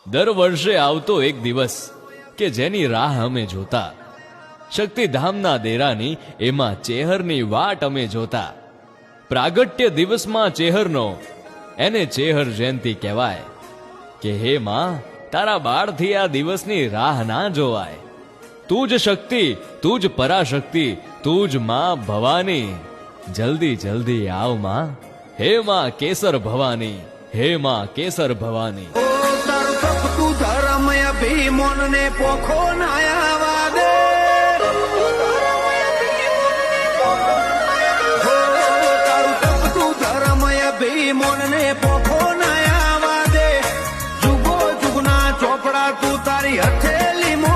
દર વર્ષે આવતો એક દિવસ કે જેની રાહ અમે જોતા, શક્તિધામના દેરાની એમાં ચેહરની વાટ અમે જોતા. પ્રાગટ્ય દિવસમાં ચેહરનો, એને ચેહર જયંતિ કહેવાય કે હે માં, તારા બાળથી આ દિવસની રાહ ના જોવાય. તું જ શક્તિ, તું જ પરાશક્તિ, તું જ માં ભવાની. જલ્દી જલ્દી આવ માં, હે માં કેસર ભવાની, હે માં કેસર ભવાની. ધર્મ અભિમોન ને પોખો નાયા દે, તારું તપતું ધર્મ અભિમોન ને પોખો નાયા દે. જુગો જુગના ચોપડા તું તારી હથેલી મો